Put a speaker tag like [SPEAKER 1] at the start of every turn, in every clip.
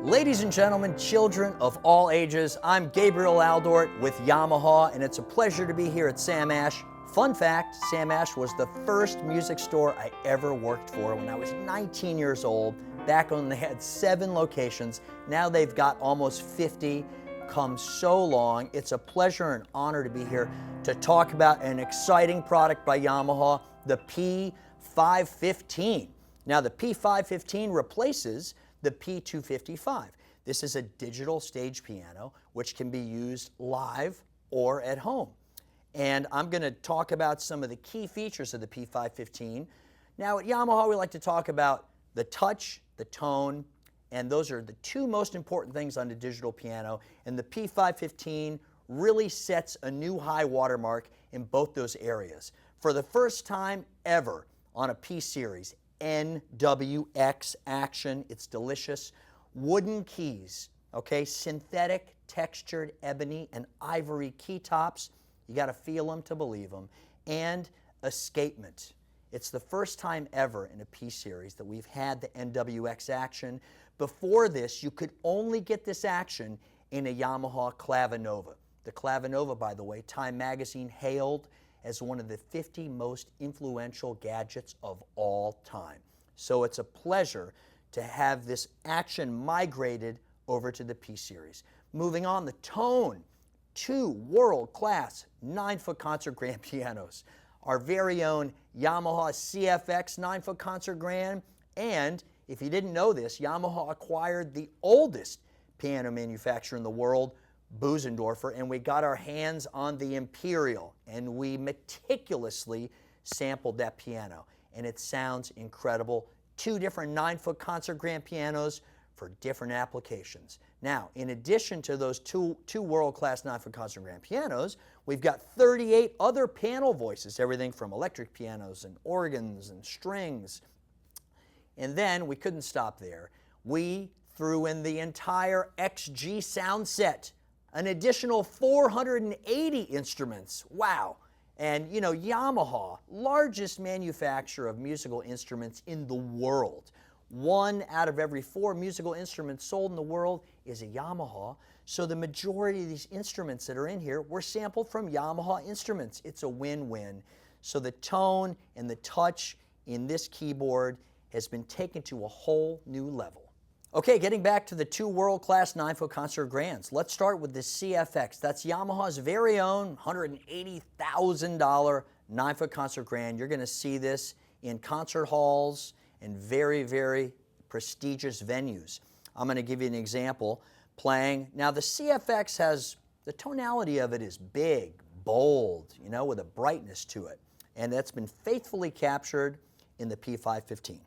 [SPEAKER 1] Ladies and gentlemen, children of all ages, I'm Gabriel Aldort with Yamaha, and it's a pleasure to be here at Sam Ash. Fun fact, Sam Ash was the first music store I ever worked for when I was 19 years old, back when they had 7 locations. Now they've got almost 50. Come so long. It's a pleasure and honor to be here to talk about an exciting product by Yamaha, the P-515. Now the P-515 replaces the P-255. This is a digital stage piano which can be used live or at home. And I'm going to talk about some of the key features of the P-515. Now at Yamaha we like to talk about the touch, the tone, and those are the 2 most important things on a digital piano. And the P-515 really sets a new high watermark in both those areas. For the first time ever on a P-Series, NWX action, it's delicious. Wooden keys, okay, synthetic textured ebony and ivory key tops. You got to feel them to believe them. And escapement. It's the first time ever in a P-Series that we've had the NWX action. Before this, you could only get this action in a Yamaha Clavinova. The Clavinova, by the way, Time magazine hailed as one of the 50 most influential gadgets of all time. So it's a pleasure to have this action migrated over to the P-Series. Moving on, the tone. 2 world-class 9-foot concert grand pianos. Our very own Yamaha CFX 9-foot concert grand, and if you didn't know this, Yamaha acquired the oldest piano manufacturer in the world, Bösendorfer, and we got our hands on the Imperial, and we meticulously sampled that piano, and it sounds incredible. 2 different 9-foot concert grand pianos for different applications. Now, in addition to those two world-class 9-foot concert grand pianos, we've got 38 other panel voices, everything from electric pianos and organs and strings. And then we couldn't stop there. We threw in the entire XG sound set, an additional 480 instruments. Wow. And you know, Yamaha, largest manufacturer of musical instruments in the world. 1 out of every 4 musical instruments sold in the world is a Yamaha. So the majority of these instruments that are in here were sampled from Yamaha instruments. It's a win-win. So the tone and the touch in this keyboard has been taken to a whole new level. Okay, getting back to the 2 world-class 9-foot concert grands. Let's start with the CFX. That's Yamaha's very own $180,000 9-foot concert grand. You're going to see this in concert halls and very, very prestigious venues. I'm going to give you an example playing. Now the CFX has, the tonality of it is big, bold, you know, with a brightness to it. And that's been faithfully captured in the P-515.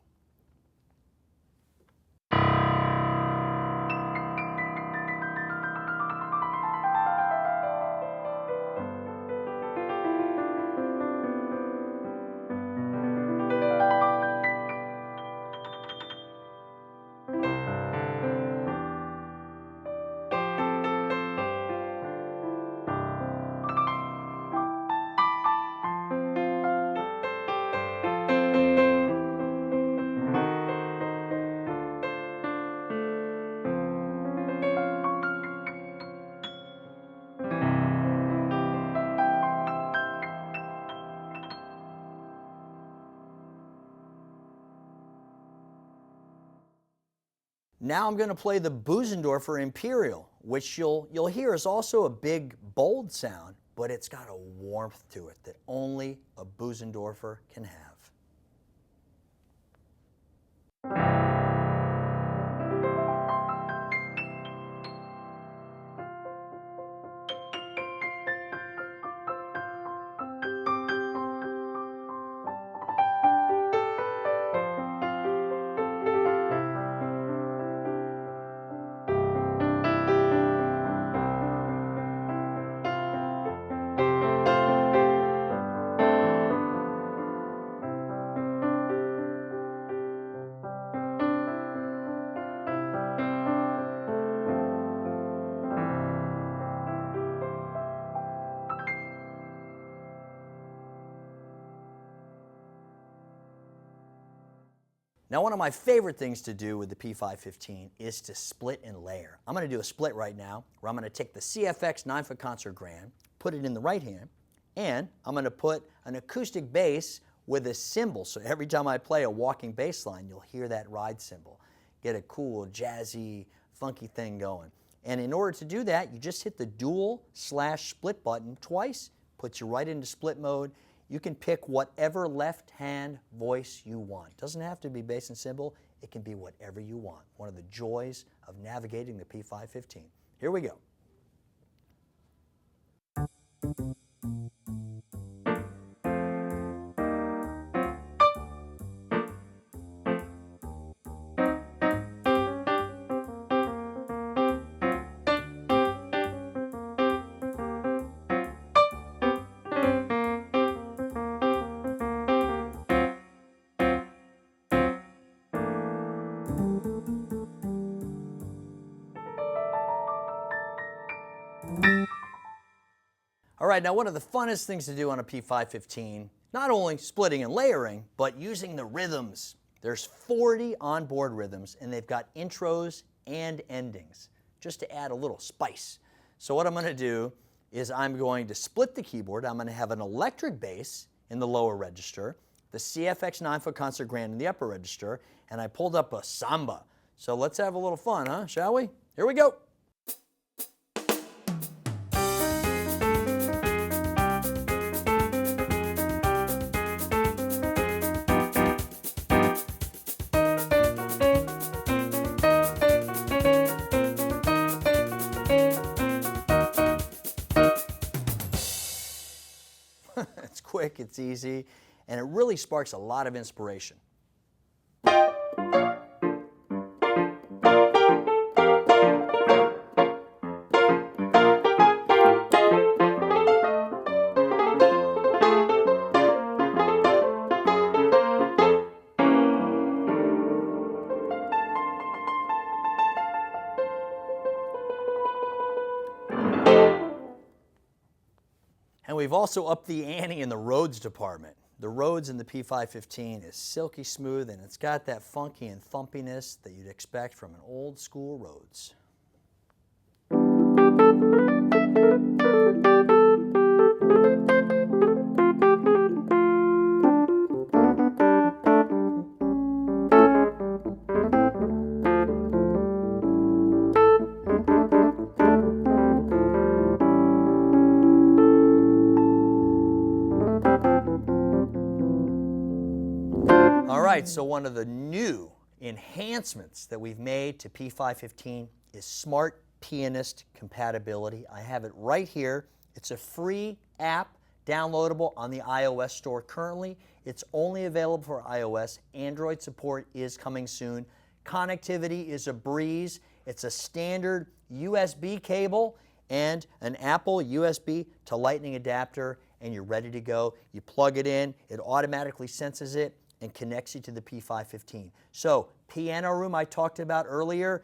[SPEAKER 1] Now I'm going to play the Bösendorfer Imperial, which you'll hear is also a big, bold sound, but it's got a warmth to it that only a Bösendorfer can have. Now, one of my favorite things to do with the P-515 is to split and layer. I'm going to do a split right now where I'm going to take the CFX 9-foot concert grand, put it in the right hand, and I'm going to put an acoustic bass with a cymbal. So every time I play a walking bass line, you'll hear that ride cymbal. Get a cool, jazzy, funky thing going. And in order to do that, you just hit the dual/split button twice, puts you right into split mode. You can pick whatever left-hand voice you want. Doesn't have to be bass and cymbal. It can be whatever you want. One of the joys of navigating the P-515. Here we go. All right, now one of the funnest things to do on a P-515, not only splitting and layering, but using the rhythms. There's 40 onboard rhythms, and they've got intros and endings, just to add a little spice. So what I'm going to do is I'm going to split the keyboard. I'm going to have an electric bass in the lower register, the CFX 9-foot concert grand in the upper register, and I pulled up a samba. So let's have a little fun, huh? Shall we? Here we go. It's quick, it's easy, and it really sparks a lot of inspiration. And we've also upped the ante in the Rhodes department. The Rhodes in the P-515 is silky smooth, and it's got that funky and thumpiness that you'd expect from an old school Rhodes. All right, so one of the new enhancements that we've made to P-515 is Smart Pianist compatibility. I have it right here. It's a free app downloadable on the iOS store currently. It's only available for iOS. Android support is coming soon. Connectivity is a breeze. It's a standard USB cable and an Apple USB to Lightning adapter, and you're ready to go. You plug it in, it automatically senses it and connects you to the P-515. So, piano room I talked about earlier,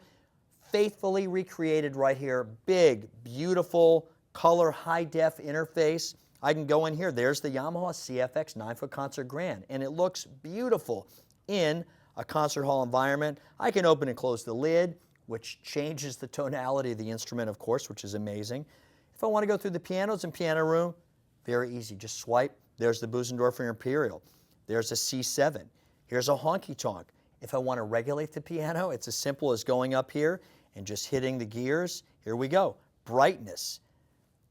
[SPEAKER 1] faithfully recreated right here. Big, beautiful, color, high-def interface. I can go in here. There's the Yamaha CFX 9-foot concert grand, and it looks beautiful in a concert hall environment. I can open and close the lid, which changes the tonality of the instrument, of course, which is amazing. If I want to go through the pianos in piano room, very easy. Just swipe. There's the Bösendorfer Imperial. There's a C7. Here's a honky-tonk. If I want to regulate the piano, it's as simple as going up here and just hitting the gears. Here we go. Brightness.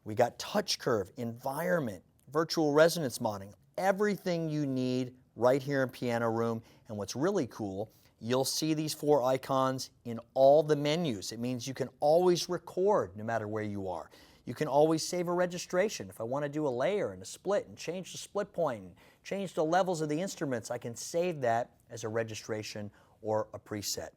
[SPEAKER 1] We got touch curve, environment, virtual resonance modeling, everything you need right here in piano room. And what's really cool, you'll see these 4 icons in all the menus. It means you can always record no matter where you are. You can always save a registration. If I want to do a layer and a split and change the split point and change the levels of the instruments, I can save that as a registration or a preset.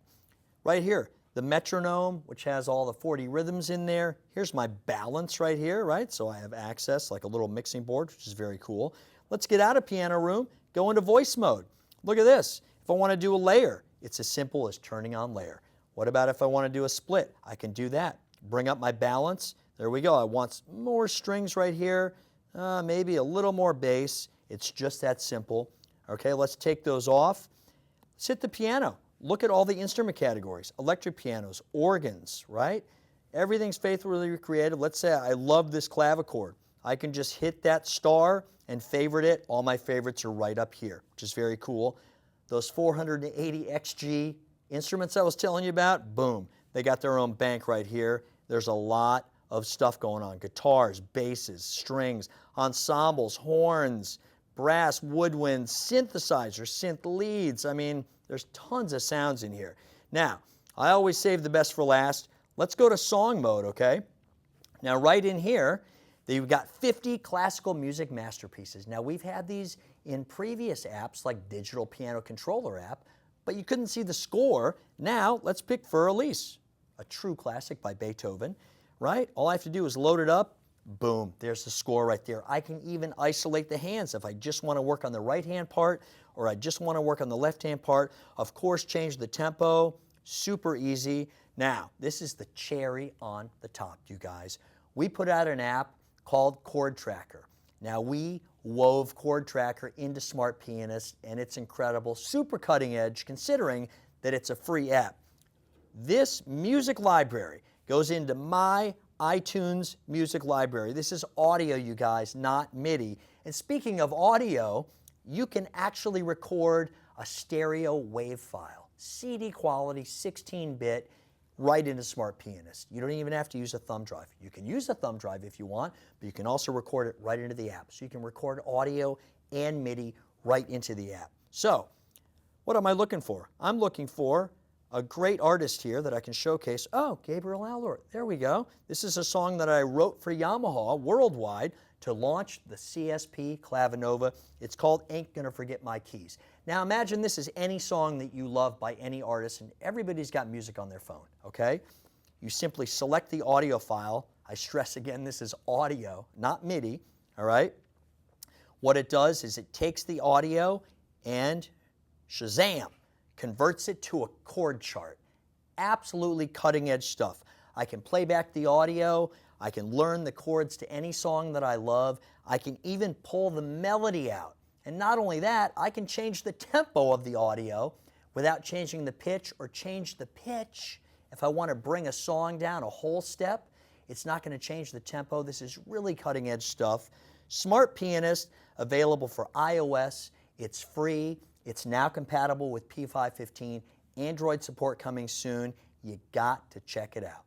[SPEAKER 1] Right here, the metronome, which has all the 40 rhythms in there. Here's my balance right here, right? So I have access like a little mixing board, which is very cool. Let's get out of piano room, go into voice mode. Look at this. If I want to do a layer, it's as simple as turning on layer. What about if I want to do a split? I can do that. Bring up my balance. There we go. I want more strings right here, maybe a little more bass. It's just that simple. Okay, let's take those off. Let's hit the piano. Look at all the instrument categories, electric pianos, organs, right? Everything's faithfully recreated. Let's say I love this clavichord. I can just hit that star and favorite it. All my favorites are right up here, which is very cool. Those 480 XG instruments I was telling you about, boom, they got their own bank right here. There's a lot of stuff going on. Guitars, basses, strings, ensembles, horns, brass, woodwinds, synthesizers, synth leads. I mean, there's tons of sounds in here. Now, I always save the best for last. Let's go to song mode, okay? Now, right in here, you've got 50 classical music masterpieces. Now, we've had these in previous apps like Digital Piano Controller app, but you couldn't see the score. Now, let's pick Für Elise, a true classic by Beethoven, right? All I have to do is load it up. Boom, there's the score right there. I can even isolate the hands if I just want to work on the right-hand part or I just want to work on the left-hand part. Of course, change the tempo, super easy. Now, this is the cherry on the top, you guys. We put out an app called Chord Tracker. Now, we wove Chord Tracker into Smart Pianist, and it's incredible, super cutting edge, considering that it's a free app. This music library goes into my iTunes music library. This is audio, you guys, not MIDI. And speaking of audio, you can actually record a stereo wave file, CD quality, 16-bit, right into Smart Pianist. You don't even have to use a thumb drive. You can use a thumb drive if you want, but you can also record it right into the app. So you can record audio and MIDI right into the app. So, what am I looking for? I'm looking for a great artist here that I can showcase. Oh, Gabriel Aldort. There we go. This is a song that I wrote for Yamaha worldwide to launch the CSP Clavinova. It's called Ain't Gonna Forget My Keys. Now imagine this is any song that you love by any artist, and everybody's got music on their phone, okay? You simply select the audio file. I stress again, this is audio, not MIDI, all right? What it does is it takes the audio and shazam, converts it to a chord chart. Absolutely cutting edge stuff. I can play back the audio. I can learn the chords to any song that I love. I can even pull the melody out. And not only that, I can change the tempo of the audio without changing the pitch, or change the pitch if I want to bring a song down a whole step. It's not going to change the tempo. This is really cutting edge stuff. Smart Pianist, available for iOS. It's free. It's now compatible with P-515. Android support coming soon. You got to check it out.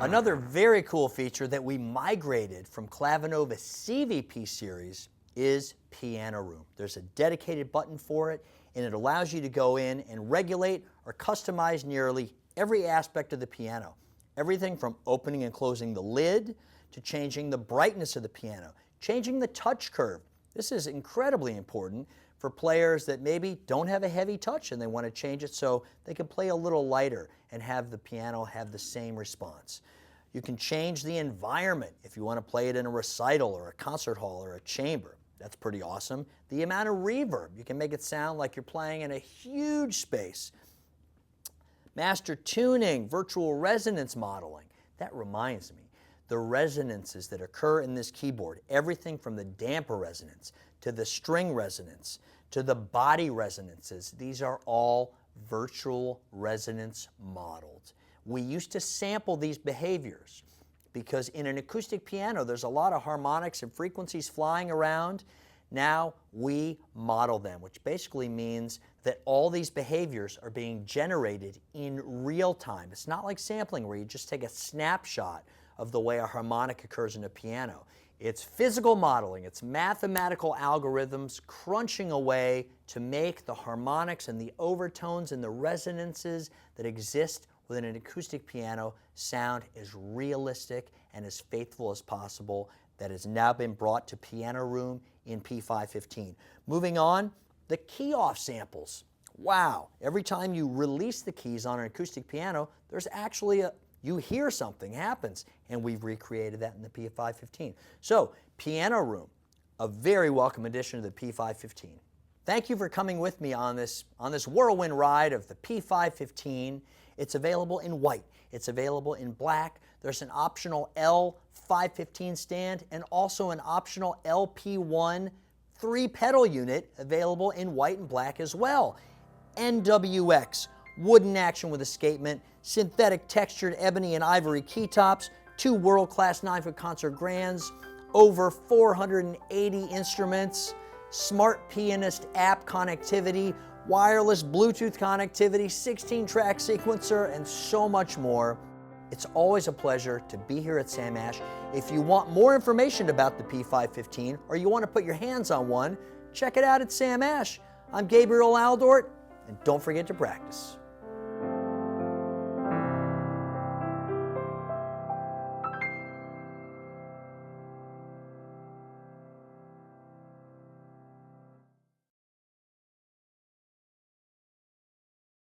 [SPEAKER 1] Another very cool feature that we migrated from Clavinova CVP series is Piano Room. There's a dedicated button for it, and it allows you to go in and regulate or customize nearly every aspect of the piano. Everything from opening and closing the lid to changing the brightness of the piano, changing the touch curve. This is incredibly important for players that maybe don't have a heavy touch and they want to change it so they can play a little lighter and have the piano have the same response. You can change the environment if you want to play it in a recital or a concert hall or a chamber. That's pretty awesome. The amount of reverb, you can make it sound like you're playing in a huge space. Master tuning, virtual resonance modeling. That reminds me, the resonances that occur in this keyboard, everything from the damper resonance to the string resonance to the body resonances, these are all virtual resonance modeled. We used to sample these behaviors because in an acoustic piano there's a lot of harmonics and frequencies flying around. Now we model them, which basically means that all these behaviors are being generated in real time. It's not like sampling where you just take a snapshot of the way a harmonic occurs in a piano. It's physical modeling, it's mathematical algorithms crunching away to make the harmonics and the overtones and the resonances that exist within an acoustic piano sound as realistic and as faithful as possible. That has now been brought to piano room in P-515. Moving on, the key off samples. Wow, every time you release the keys on an acoustic piano, there's actually you hear something happens, and we've recreated that in the P-515. So, piano room, a very welcome addition to the P-515. Thank you for coming with me on this whirlwind ride of the P-515. It's available in white, it's available in black. There's an optional L515 stand and also an optional LP1 3-pedal unit available in white and black as well. NWX, wooden action with escapement, synthetic textured ebony and ivory key tops, 2 world-class 9-foot concert grands, over 480 instruments, smart pianist app connectivity, wireless Bluetooth connectivity, 16-track sequencer, and so much more. It's always a pleasure to be here at Sam Ash. If you want more information about the P-515 or you want to put your hands on one, check it out at Sam Ash. I'm Gabriel Aldort, and don't forget to practice.